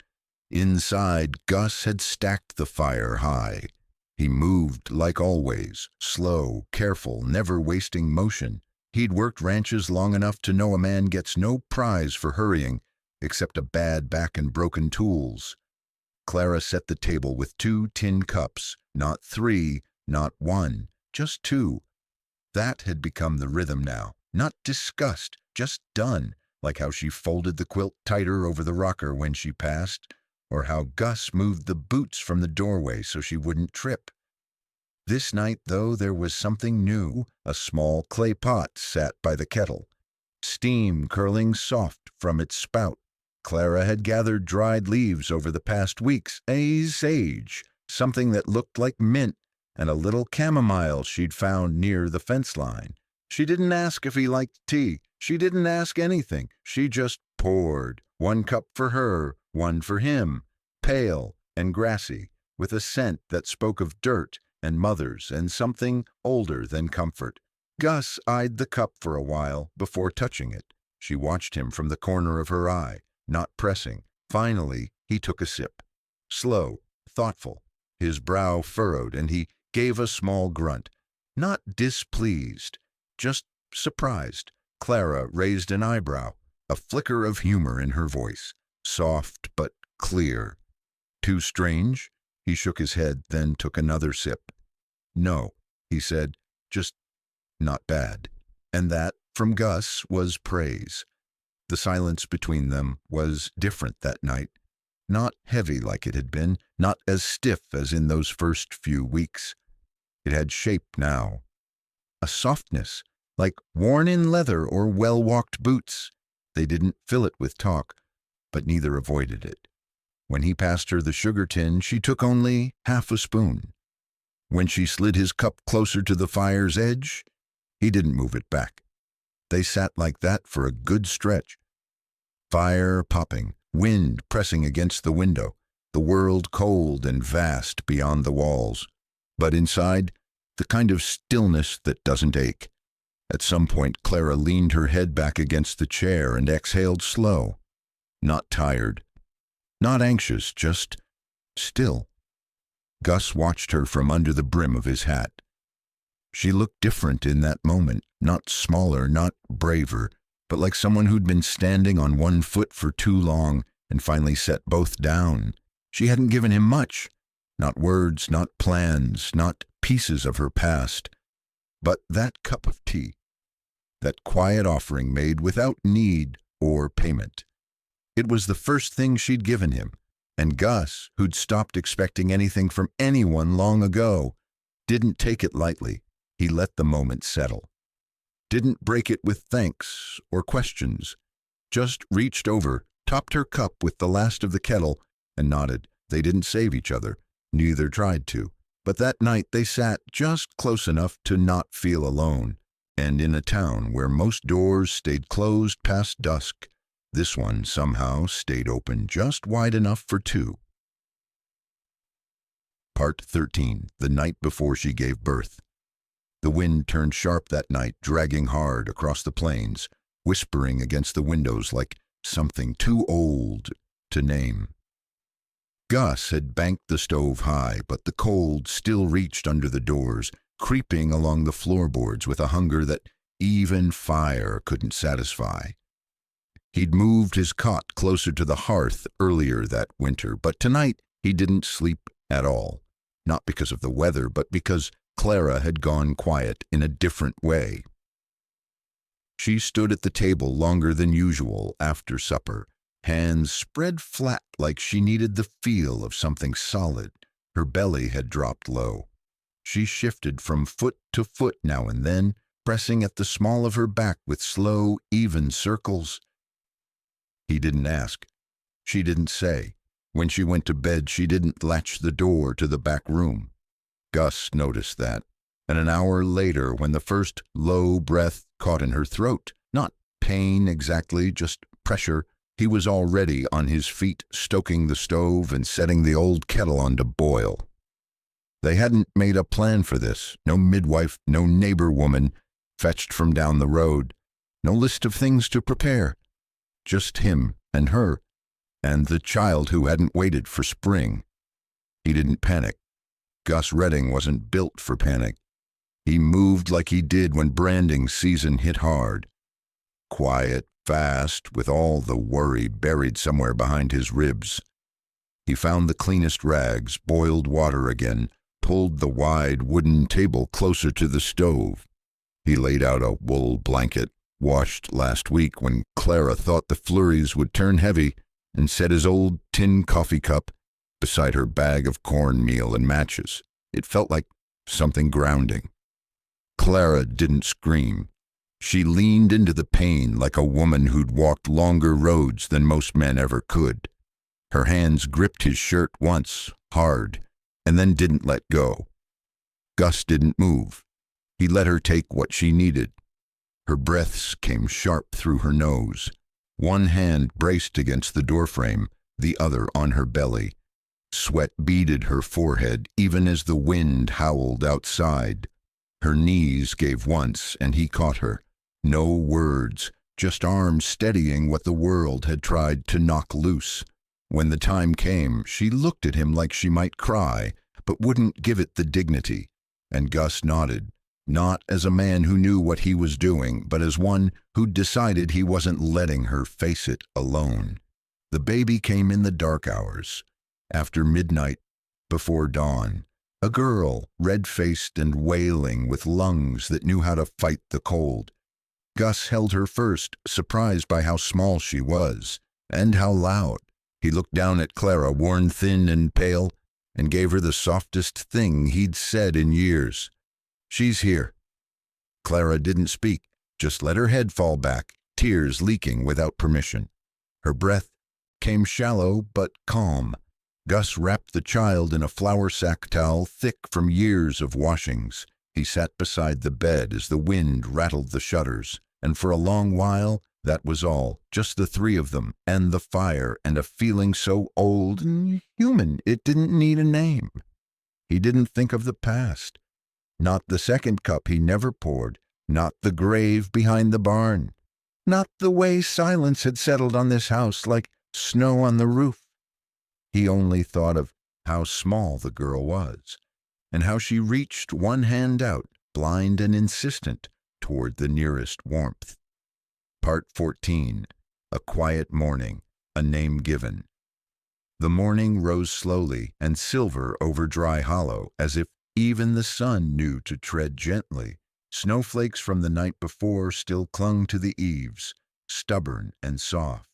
Inside, Gus had stacked the fire high. He moved like always, slow, careful, never wasting motion. He'd worked ranches long enough to know a man gets no prize for hurrying, except a bad back and broken tools. Clara set the table with 2 tin cups, not 3, not 1, just 2. That had become the rhythm now. Not discussed, just done, like how she folded the quilt tighter over the rocker when she passed, or how Gus moved the boots from the doorway so she wouldn't trip. This night, though, there was something new. A small clay pot sat by the kettle, steam curling soft from its spout. Clara had gathered dried leaves over the past weeks, sage, something that looked like mint, and a little chamomile she'd found near the fence line. She didn't ask if he liked tea. She didn't ask anything. She just poured. 1 cup for her, 1 for him, pale and grassy, with a scent that spoke of dirt and mothers and something older than comfort. Gus eyed the cup for a while before touching it. She watched him from the corner of her eye, not pressing. Finally, he took a sip. Slow, thoughtful, his brow furrowed, and he gave a small grunt. Not displeased, just surprised. Clara raised an eyebrow, a flicker of humor in her voice, soft but clear. Too strange? He shook his head, then took another sip. No, he said, just not bad. And that, from Gus, was praise. The silence between them was different that night. Not heavy like it had been, not as stiff as in those first few weeks. It had shape now. A softness, like worn-in leather or well-walked boots. They didn't fill it with talk, but neither avoided it. When he passed her the sugar tin, she took only half a spoon. When she slid his cup closer to the fire's edge, he didn't move it back. They sat like that for a good stretch. Fire popping, wind pressing against the window, the world cold and vast beyond the walls. But inside, the kind of stillness that doesn't ache. At some point, Clara leaned her head back against the chair and exhaled slow. Not tired, not anxious, just still. Gus watched her from under the brim of his hat. She looked different in that moment, not smaller, not braver, but like someone who'd been standing on 1 foot for too long and finally set both down. She hadn't given him much. Not words, not plans, not pieces of her past. But that cup of tea, that quiet offering made without need or payment. It was the first thing she'd given him, and Gus, who'd stopped expecting anything from anyone long ago, didn't take it lightly. He let the moment settle. Didn't break it with thanks or questions. Just reached over, topped her cup with the last of the kettle, and nodded. They didn't save each other. Neither tried to. But that night they sat just close enough to not feel alone. And in a town where most doors stayed closed past dusk, this one somehow stayed open just wide enough for 2. Part 13. The night before she gave birth. The wind turned sharp that night, dragging hard across the plains, whispering against the windows like something too old to name. Gus had banked the stove high, but the cold still reached under the doors, creeping along the floorboards with a hunger that even fire couldn't satisfy. He'd moved his cot closer to the hearth earlier that winter, but tonight he didn't sleep at all. Not because of the weather, but because Clara had gone quiet in a different way. She stood at the table longer than usual after supper, hands spread flat like she needed the feel of something solid. Her belly had dropped low. She shifted from foot to foot now and then, pressing at the small of her back with slow, even circles. He didn't ask. She didn't say. When she went to bed, she didn't latch the door to the back room. Gus noticed that, and an hour later, when the first low breath caught in her throat, not pain exactly, just pressure, He was already on his feet, stoking the stove and setting the old kettle on to boil. They hadn't made a plan for this. No midwife, no neighbor woman fetched from down the road. No list of things to prepare. Just him and her, and the child who hadn't waited for spring. He didn't panic. Gus Redding wasn't built for panic. He moved like he did when branding season hit hard. Quiet, fast, with all the worry buried somewhere behind his ribs. He found the cleanest rags, boiled water again, pulled the wide wooden table closer to the stove. He laid out a wool blanket, washed last week when Clara thought the flurries would turn heavy, and set his old tin coffee cup beside her bag of cornmeal and matches. It felt like something grounding. Clara didn't scream. She leaned into the pain like a woman who'd walked longer roads than most men ever could. Her hands gripped his shirt once, hard, and then didn't let go. Gus didn't move. He let her take what she needed. Her breaths came sharp through her nose. One hand braced against the doorframe, the other on her belly. Sweat beaded her forehead even as the wind howled outside. Her knees gave once, and he caught her. No words, just arms steadying what the world had tried to knock loose. When the time came, she looked at him like she might cry, but wouldn't give it the dignity. And Gus nodded, not as a man who knew what he was doing, but as one who'd decided he wasn't letting her face it alone. The baby came in the dark hours, after midnight, before dawn. A girl, red-faced and wailing, with lungs that knew how to fight the cold. Gus held her first, surprised by how small she was, and how loud. He looked down at Clara, worn thin and pale, and gave her the softest thing he'd said in years. "She's here." Clara didn't speak, just let her head fall back, tears leaking without permission. Her breath came shallow but calm. Gus wrapped the child in a flour sack towel thick from years of washings. He sat beside the bed as the wind rattled the shutters, and for a long while that was all, just the three of them, and the fire, and a feeling so old and human it didn't need a name. He didn't think of the past. Not the second cup he never poured, not the grave behind the barn, not the way silence had settled on this house like snow on the roof. He only thought of how small the girl was, and how she reached one hand out, blind and insistent, toward the nearest warmth. Part 14. A quiet morning, a name given. The morning rose slowly and silver over Dry Hollow, as if even the sun knew to tread gently. Snowflakes from the night before still clung to the eaves, stubborn and soft.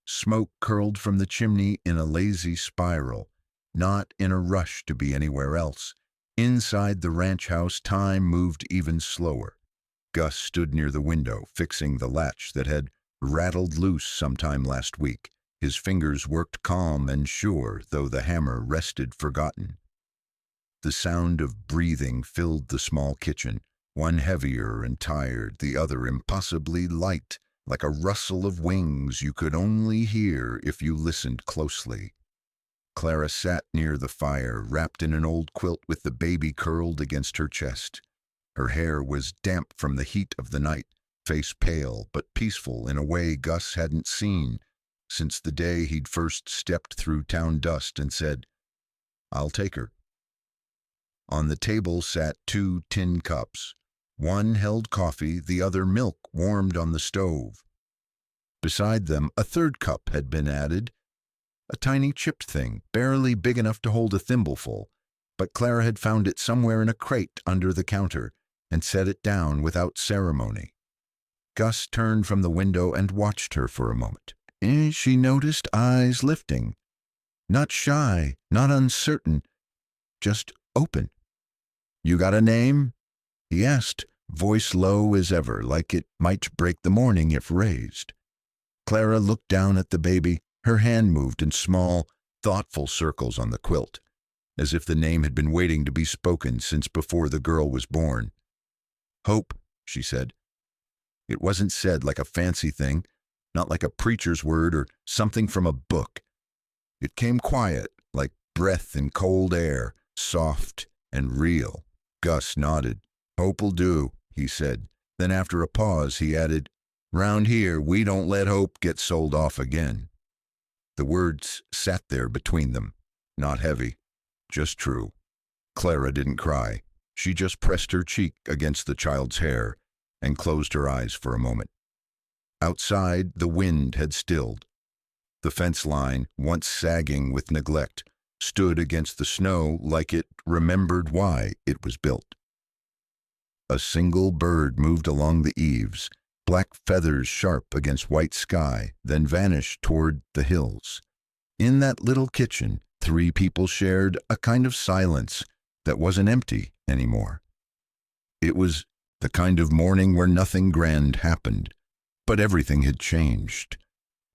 Smoke curled from the chimney in a lazy spiral, not in a rush to be anywhere else. Inside the ranch house, time moved even slower. Gus stood near the window, fixing the latch that had rattled loose sometime last week. His fingers worked calm and sure, though the hammer rested forgotten. The sound of breathing filled the small kitchen, one heavier and tired, the other impossibly light, like a rustle of wings you could only hear if you listened closely. Clara sat near the fire, wrapped in an old quilt with the baby curled against her chest. Her hair was damp from the heat of the night, face pale but peaceful in a way Gus hadn't seen since the day he'd first stepped through town dust and said, "I'll take her." On the table sat 2 tin cups. One held coffee, the other milk warmed on the stove. Beside them, a third cup had been added, a tiny chipped thing, barely big enough to hold a thimbleful, but Clara had found it somewhere in a crate under the counter and set it down without ceremony. Gus turned from the window and watched her for a moment. She noticed, eyes lifting. Not shy, not uncertain, just open. "You got a name?" he asked, voice low as ever, like it might break the morning if raised. Clara looked down at the baby. Her hand moved in small, thoughtful circles on the quilt, as if the name had been waiting to be spoken since before the girl was born. "Hope," she said. It wasn't said like a fancy thing, not like a preacher's word or something from a book. It came quiet, like breath in cold air, soft and real. Gus nodded. "Hope'll do," he said. Then after a pause, he added, "Round here, we don't let hope get sold off again." The words sat there between them, not heavy, just true. Clara didn't cry. She just pressed her cheek against the child's hair and closed her eyes for a moment. Outside, the wind had stilled. The fence line, once sagging with neglect, stood against the snow like it remembered why it was built. A single bird moved along the eaves, black feathers sharp against white sky, then vanished toward the hills. In that little kitchen, 3 people shared a kind of silence that wasn't empty anymore. It was the kind of morning where nothing grand happened, but everything had changed.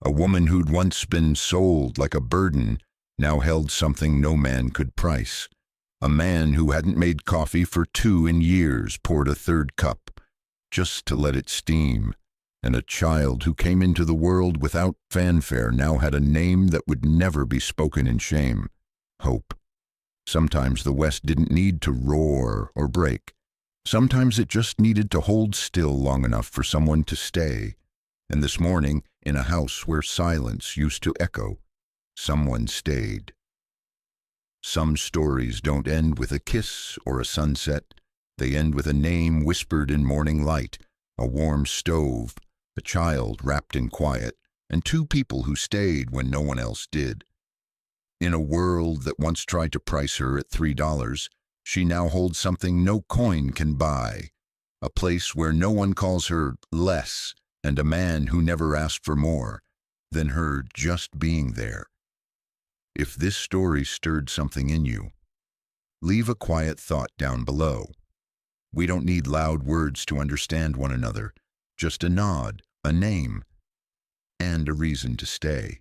A woman who'd once been sold like a burden now held something no man could price. A man who hadn't made coffee for 2 in years poured a 3rd cup, just to let it steam. And a child who came into the world without fanfare now had a name that would never be spoken in shame: Hope. Sometimes the West didn't need to roar or break. Sometimes it just needed to hold still long enough for someone to stay. And this morning, in a house where silence used to echo, someone stayed. Some stories don't end with a kiss or a sunset. They end with a name whispered in morning light, a warm stove, a child wrapped in quiet, and 2 people who stayed when no one else did. In a world that once tried to price her at $3, she now holds something no coin can buy, a place where no one calls her less, and a man who never asked for more than her just being there. If this story stirred something in you, leave a quiet thought down below. We don't need loud words to understand one another, just a nod, a name, and a reason to stay.